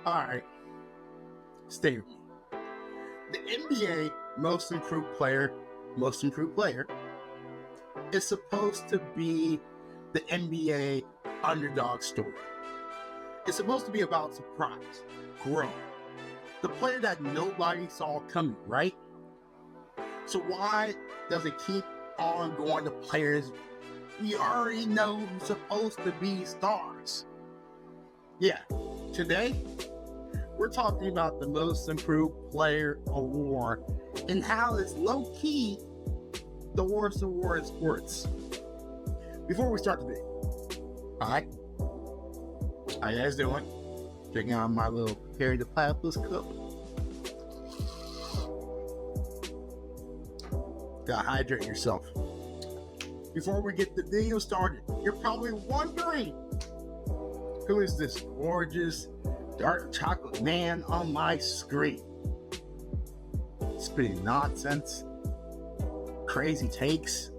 All right, stay with me. The NBA most improved player is supposed to be the NBA underdog story. It's supposed to be about surprise, growth, the player that nobody saw coming, right? So why does it keep on going to players we already know who's supposed to be stars? Yeah, today we're talking about the most improved player award and how it's low-key the worst award in sports. Before we start today, alright, how you guys doing? Drinking out my little Perry the Platypus cup. Gotta hydrate yourself. Before we get the video started, you're probably wondering, who is this gorgeous dark chocolate man on my screen? Spitting nonsense, crazy takes.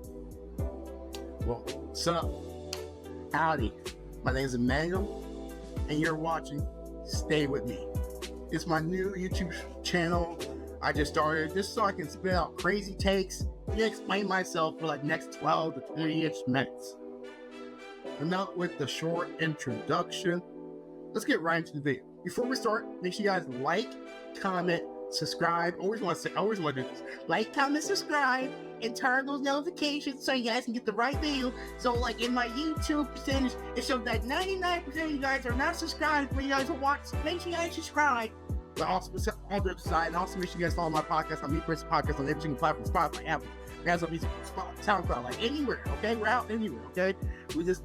Well, what's up? Howdy, my name is Immanuel, and you're watching Stay With Me. It's my new YouTube channel I just started just so I can spit out crazy takes and explain myself for like next 12 to 20-ish minutes. Enough with the short introduction. Let's get right into the video. Before we start, make sure you guys like, comment, subscribe. I always want to do this. Like, comment, subscribe, and turn those notifications so you guys can get the right video. So like in my YouTube percentage, it shows that 99% of you guys are not subscribed, but you guys will watch. Make sure you guys subscribe. But also, on the other side, and also make sure you guys follow my podcast on Me First Podcast on every single platform, Spotify, Apple, Amazon Music, SoundCloud, like anywhere, okay? We're out anywhere, okay? We're just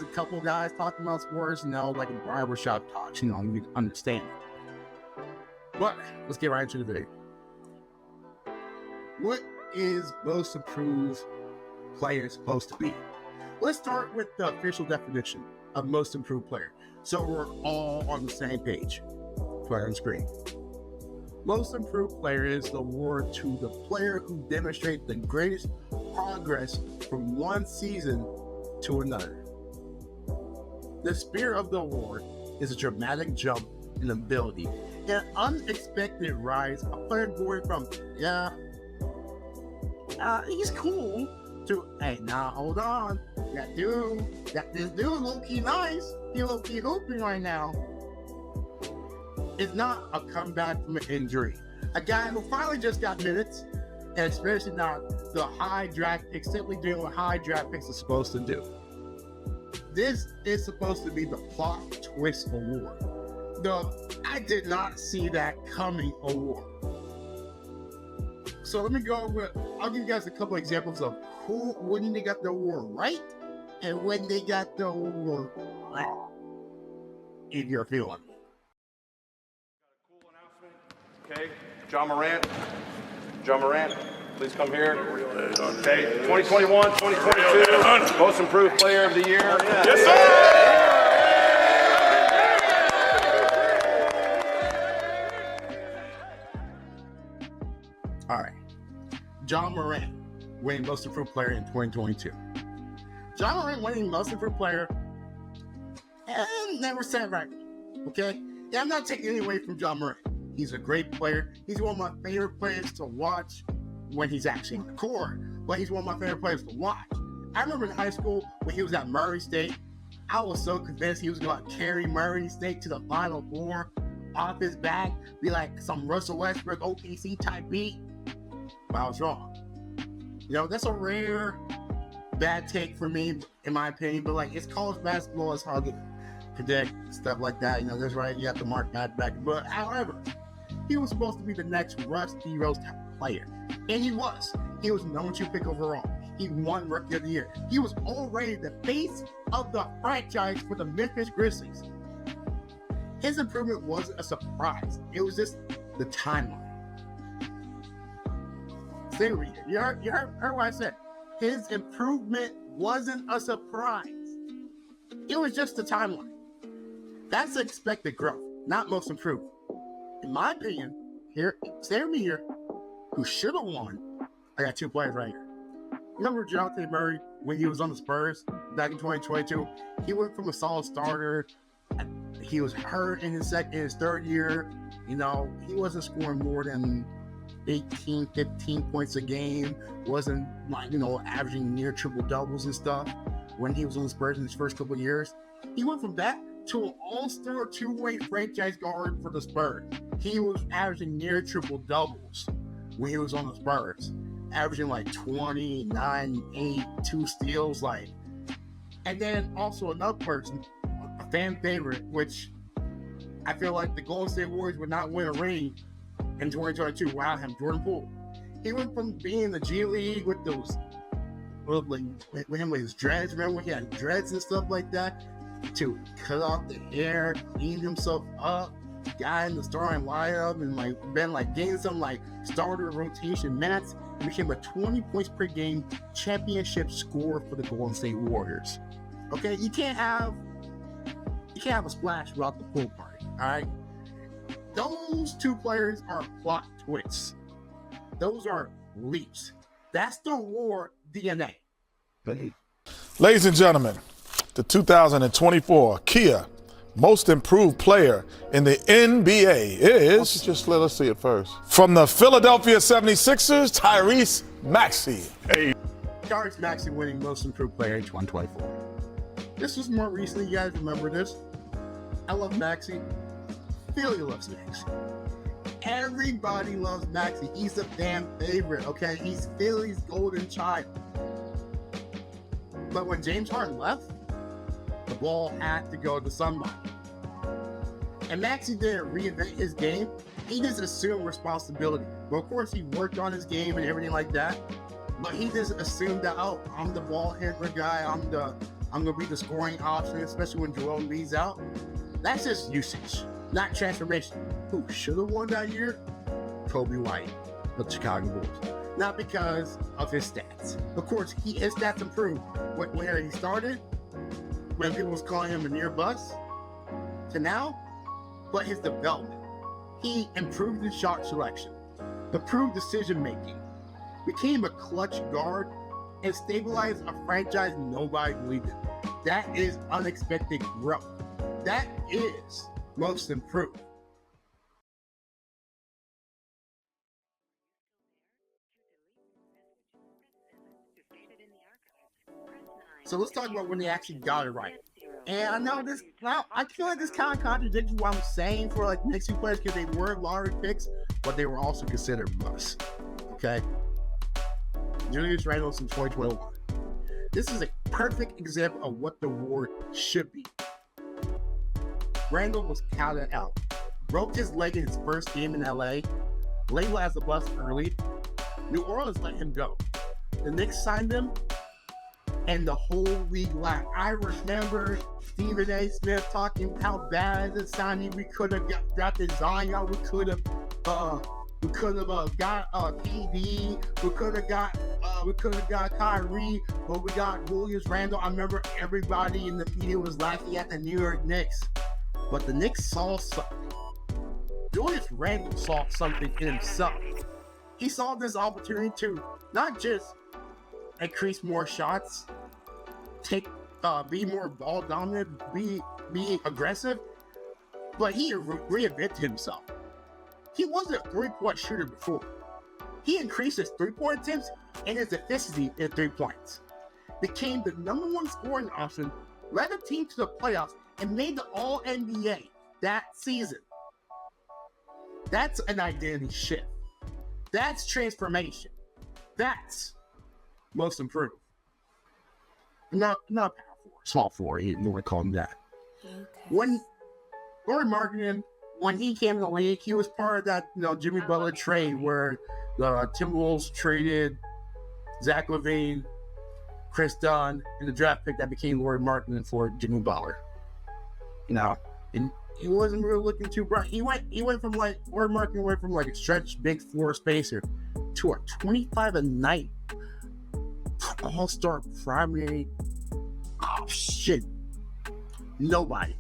a couple guys talking about sports, like a barbershop talk, you can understand. But let's get right into the video. What is most improved player supposed to be? Let's start with the official definition of most improved player, so we're all on the same page. Right on screen. Most improved player is the award to the player who demonstrates the greatest progress from one season to another. The spirit of the award is a dramatic jump in ability, an unexpected rise, a player going from he's cool to hey, now hold on, this dude low-key nice, he low-key hooping right now. It's not a comeback from an injury. A guy who finally just got minutes, and especially not the high draft picks, simply doing what high draft picks are supposed to do. This is supposed to be the plot twist award. I did not see that coming award. So let me go over, I'll give you guys a couple examples of when they got the award right and when they got the award wrong. If you're feeling. Okay, John Morant, please come here. Okay, 2021, 2022, most improved player of the year. Yes, sir! All right, John Morant winning most improved player in 2022. John Morant winning most improved player, and never said right, okay? Yeah, I'm not taking anything away from John Morant. He's a great player. He's one of my favorite players to watch when he's actually on the court, but he's one of my favorite players to watch. I remember in high school when he was at Murray State, I was so convinced he was going to carry Murray State to the Final Four off his back, be like some Russell Westbrook OKC type beat, but I was wrong. That's a rare bad take for me, in my opinion, but like it's college basketball, it's hard to predict stuff like that. That's right, you have to mark that back. But however, he was supposed to be the next Rusty Rose type player. And he was. He was number 2 pick overall. He won Rookie of the Year. He was already the face of the franchise for the Memphis Grizzlies. His improvement wasn't a surprise. It was just the timeline. You heard what I said. His improvement wasn't a surprise. It was just the timeline. That's expected growth, not most improved. In my opinion, stay with me here, who should have won, I got 2 players right here. Remember Dejounte Murray when he was on the Spurs back in 2022? He went from a solid starter. he was hurt in his third year. You know, he wasn't scoring more than 18, 15 points a game. Wasn't like, you know, averaging near triple doubles and stuff when he was on the Spurs in his first couple of years. He went from that to an all-star two-way franchise guard for the Spurs. He was averaging near triple doubles when he was on the Spurs, averaging like 29, 8, 2 steals, like. And then also another person, a fan favorite, which I feel like the Golden State Warriors would not win a ring in 2022 without him, Jordan Poole. He went from being in the G League with those, with him with his dreads, remember when he had dreads and stuff like that, to cut off the hair, clean himself up, guy in the starting lineup, and like been like getting some like starter rotation minutes, and became a 20 points per game championship scorer for the Golden State Warriors. Okay, you can't have a splash without the pool party. All right, those two players are plot twists. Those are leaps. That's the war DNA. Ladies and gentlemen, the 2024 Kia Most Improved Player in the NBA is, Just let us see it first. from the Philadelphia 76ers, Tyrese Maxey. Tyrese Maxey winning Most Improved Player in 2024. This was more recently. You guys remember this? I love Maxey. Philly loves Maxey. Everybody loves Maxey. He's a fan favorite, okay? He's Philly's golden child. But when James Harden left, the ball had to go to somebody. And Maxey didn't reinvent his game. He just assumed responsibility. Well, of course, he worked on his game and everything like that. But he just assumed that, oh, I'm the ball handler guy. I'm gonna be the scoring option, especially when Joel Embiid's out. That's just usage, not transformation. Who should have won that year? Coby White of the Chicago Bulls. Not because of his stats. Of course, his stats improved where he started, when people was calling him a near bust, to now. But his development, he improved his shot selection, improved decision making, became a clutch guard, and stabilized a franchise nobody believed in. That is unexpected growth. That is most improved. So let's talk about when they actually got it right. And I know this, now I feel like this kind of contradicts what I'm saying for like next two players, because they were Lauri picks, but they were also considered busts. Okay? Julius Randle in 2021. This is a perfect example of what the award should be. Randle was counted out. Broke his leg in his first game in LA. Labeled as a bust early. New Orleans let him go. The Knicks signed him, and the whole league laughed. I remember Stephen A. Smith talking how bad the signing. We could have drafted Zion. We could have got PD. We could have got Kyrie, but we got Julius Randle. I remember everybody in the media was laughing at the New York Knicks, but the Knicks saw something. Julius Randle saw something in himself. He saw this opportunity to not just increase more shots, be more ball dominant, be aggressive, but he reinvented himself. He wasn't a three-point shooter before. He increased his three-point attempts and his efficiency in 3 points. Became the number one scoring option, led the team to the playoffs, and made the All-NBA that season. That's an identity shift. That's transformation. That's most improved. Not power forward, small forward. You don't want to call him that. When Lauri Markkanen, when he came to the league, he was part of that Jimmy Butler trade where the Timberwolves traded Zach LaVine, Chris Dunn, and the draft pick that became Lauri Markkanen for Jimmy Butler. And he wasn't really looking too bright. He went from like Lauri Markkanen went from like a stretch big floor spacer to a 25 a night all-star primary. Oh shit. Nobody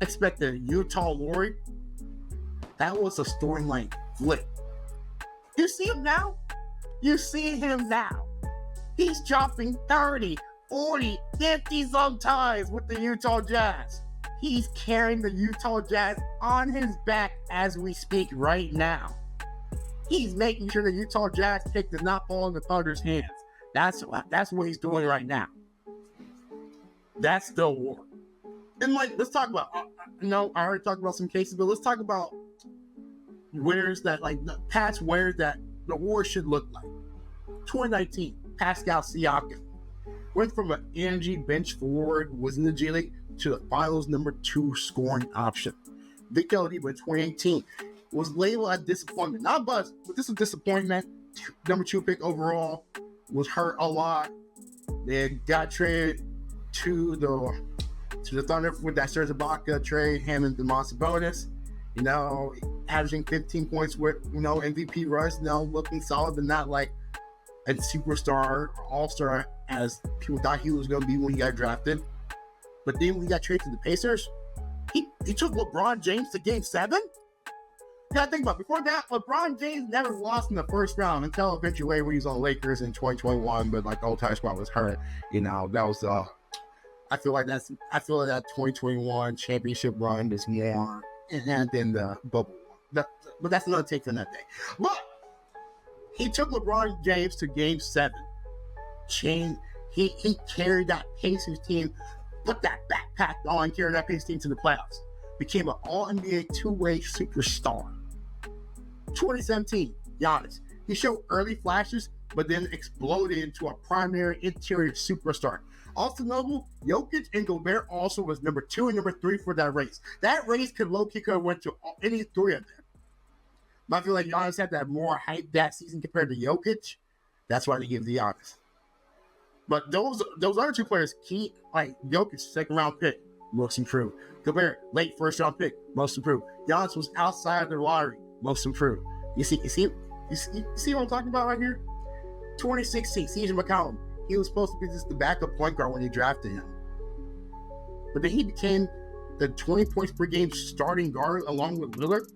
expected Utah Lauri. That was a storyline flip. You see him now? He's dropping 30, 40, 50 sometimes with the Utah Jazz. He's carrying the Utah Jazz on his back as we speak right now. He's making sure the Utah Jazz pick does not fall in the Thunder's hands. That's what he's doing right now. That's the war. And let's talk about, I already talked about some cases, but let's talk about where's that, the past where that the war should look like. 2019, Pascal Siakam went from an energy bench forward, was in the G League, to the finals number 2 scoring option. Victor Oladipo in 2018 was labeled as disappointment. Not buzz, but this is disappointment. Number 2 pick overall, was hurt a lot. They got traded to the Thunder with that Serge Ibaka trade, him and DeMar Sabonis. Averaging 15 points with, MVP rush, looking solid, but not like a superstar or all-star as people thought he was going to be when he got drafted. But then when he got traded to the Pacers, he took LeBron James to Game 7? You gotta think about it. Before that, LeBron James never lost in the first round until eventually when he was on the Lakers in 2021, but the whole time squad was hurt. That was I feel like that 2021 championship run is more than the bubble. But that's another take for that day. But he took LeBron James to Game 7. He carried that Pacers team, put that backpack on, carried that Pacers team to the playoffs. Became an All-NBA two-way superstar. 2017, Giannis. He showed early flashes, but then exploded into a primary interior superstar. Also notable, Jokic and Gobert also was number 2 and number 3 for that race. That race could low-key have went to any 3 of them. But I feel like Giannis had that more hype that season compared to Jokic. That's why they give the Giannis. But those other 2 players, key, like Jokic, 2nd round pick, most improved. Gobert, late 1st round pick, most improved. Giannis was outside the Lauri, most improved. You see what I'm talking about right here? 2016, CJ McCollum. He was supposed to be just the backup point guard when they drafted him. But then he became the 20 points per game starting guard along with Lillard.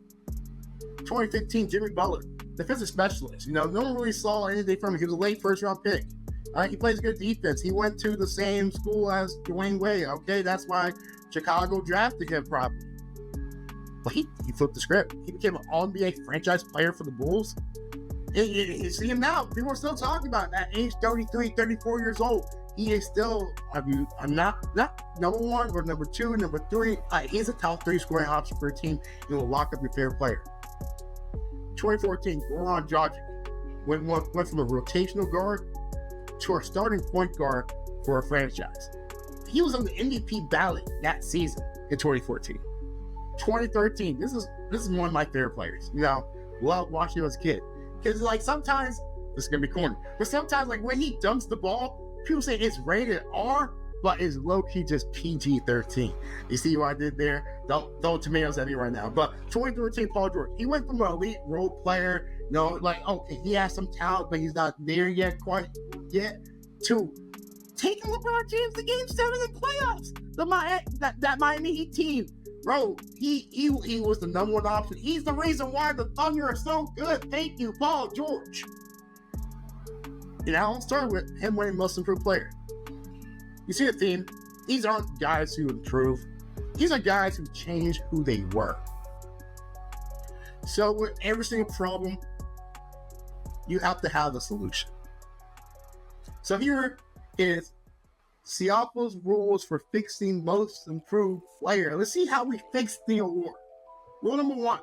2015, Jimmy Butler, defensive specialist. No one really saw anything from him. He was a late 1st round pick. He plays good defense. He went to the same school as Dwayne Wade. Okay, that's why Chicago drafted him probably. But he flipped the script. He became an All-NBA franchise player for the Bulls. You see him now. People are still talking about that. Age 33, 34 years old. He is still, I'm not number 1 or number 2, number 3. He's a top 3 scoring option for a team and will lock up your favorite player. 2014, Goran Dragic went from a rotational guard to a starting point guard for a franchise. He was on the MVP ballot that season in 2014. 2013, this is one of my favorite players. Loved watching him as a kid. Because sometimes, this is going to be corny, but sometimes when he dunks the ball, people say it's rated R, but it's low-key just PG-13. You see what I did there? Don't throw tomatoes at me right now. But 2013, Paul George, he went from an elite role player, okay, he has some talent, but he's not there quite yet, to taking LeBron James to Game 7 in the playoffs. That Miami Heat team. Bro, he was the number 1 option. He's the reason why the Thunder are so good. Thank you, Paul George. I'll start with him winning most improved player. You see the theme? These aren't guys who improve. These are guys who change who they were. So with every single problem, you have to have a solution. So here is Siafa's rules for fixing most improved player. Let's see how we fix the award. Rule number 1,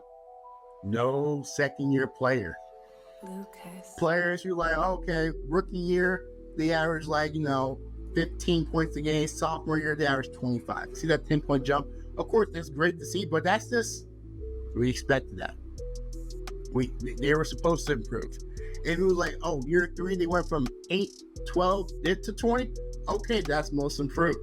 no second-year player. Lucas. Players you're okay, rookie year, they average 15 points a game. Sophomore year, they average 25. See that 10-point jump? Of course, that's great to see, but that's just, we expected that. They were supposed to improve. If it was year 3, they went from 8, 12, to 20. Okay, that's most improved.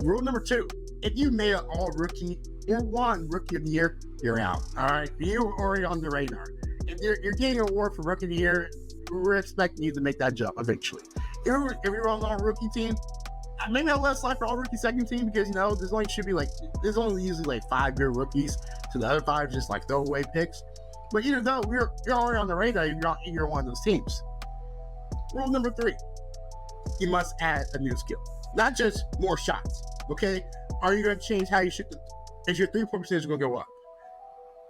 Rule number 2, if you made an all-rookie or won Rookie of the Year, you're out. All right, you're already on the radar. If you're getting an award for Rookie of the Year, we're expecting you to make that jump eventually. If you're on our rookie team, maybe I'll let slide for all rookie second team because there's only usually 5-year rookies, so the other 5 just throwaway picks. But you're already on the radar. You're one of those teams. Rule number 3, you must add a new skill, not just more shots. Okay, are you going to change how you shoot? Is your 3-point percentage going to go up?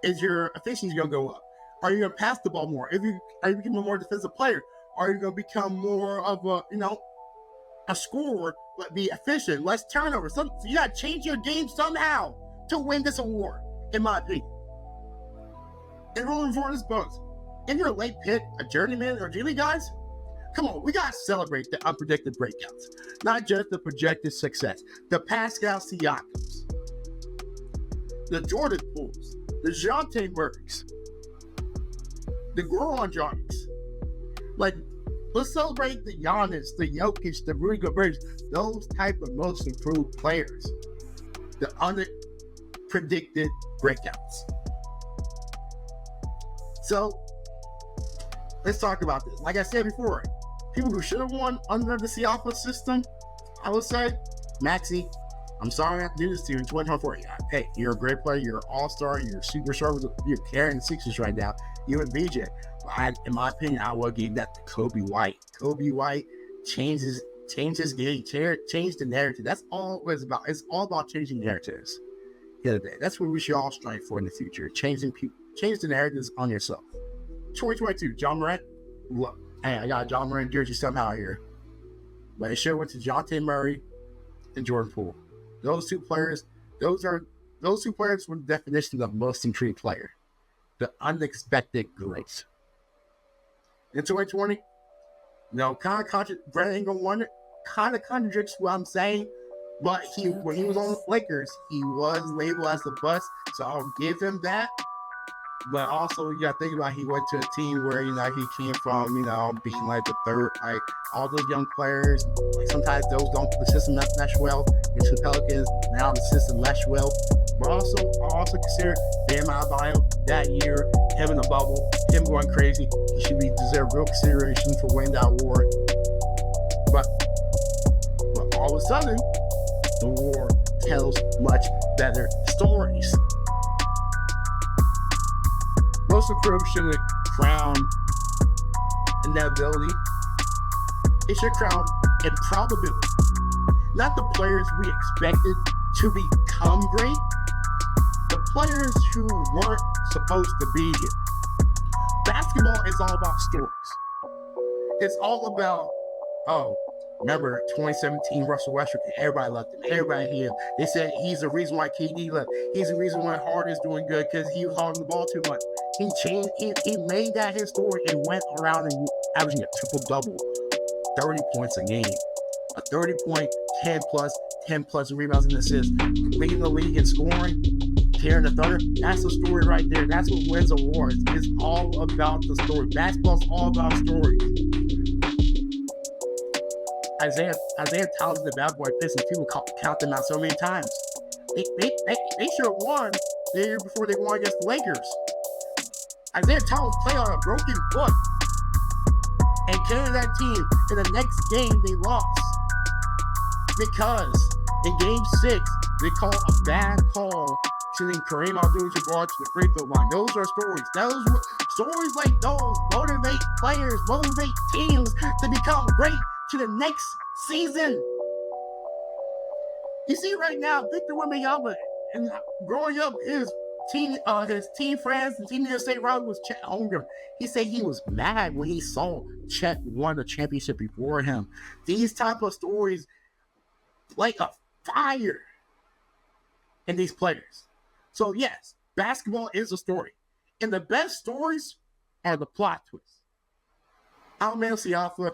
Is your efficiency going to go up? Are you going to pass the ball more? Are you becoming a more defensive player? Are you going to become more of a scorer, but be efficient, less turnovers? So you got to change your game somehow to win this award, in my opinion. And rolling for this bonus. In your late pick, a journeyman or G League guys, come on, we got to celebrate the unpredicted breakouts, not just the projected success. The Pascal Siakams, the Jordan Pools, the Dejounte Murrays, the Goran Dragics. Like, let's celebrate the Giannis, the Jokic, the Rudy Gobert, those type of most improved players. The unpredicted breakouts. So, let's talk about this. Like I said before, people who should have won under the Siafa system, I would say, Maxey, I'm sorry I have to do this to you in 2024. Hey, you're a great player, you're an all-star, you're a superstar, you're carrying the Sixers right now, you and VJ. In my opinion, I will give that to Coby White. Coby White changed his game, changed the narrative. That's all it was about. It's all about changing narratives. The other day, that's what we should all strive for in the future. Change the narratives on yourself. 2022, John Morant. Look, hey, I got a John Morant jersey somehow here, but it should have went to Dejounte Murray and Jordan Poole. Those two players were the definition of most improved player. The unexpected grace. In 2020, Brad ain't gonna want it. Kind of contradicts what I'm saying, but when he was on the Lakers, he was labeled as the bust, so I'll give him that. But also, you gotta think about he went to a team where he came from, being like the third, like all those young players. Like sometimes the system not mesh well. Into the Pelicans, now the system mesh well. But I also consider Adebayo that year, him in the bubble, him going crazy. He should deserve real consideration for winning that award. But all of a sudden, the award tells much better stories. Most improved shouldn't crown inevitability. It should crown improbability. Not the players we expected to become great, the players who weren't supposed to be here. Basketball is all about stories. It's all about, remember 2017 Russell Westbrook, everybody loved him, everybody hated him. They said he's the reason why KD left. He's the reason why Harden's doing good because he was holding the ball too much. He made that his story and went around and averaging a triple-double, 30 points a game. A 30-point, 10 plus rebounds and assists, leading the league in scoring, carrying the thunder. That's the story right there. That's what wins awards. It's all about the story. Basketball's all about stories. Isaiah Thomas, the bad boy Pistons, people count them out so many times. They should have won the year before they won against the Lakers. Isaiah Thomas played on a broken foot and carried that team. In the next game, they lost because in Game 6 they called a bad call sending Kareem Abdul-Jabbar to the free throw line. Those are stories. Stories like those motivate players, motivate teams to become great to the next season. You see right now, Victor Wembanyama, and growing up, his team friends and team USA rival was Chet Holmgren. He said he was mad when he saw Chet won the championship before him. These type of stories like a fire in these players. So yes, basketball is a story. And the best stories are the plot twists. Immanuel Siafa,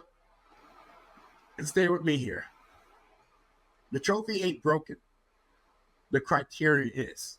and stay with me here. The trophy ain't broken. The criteria is.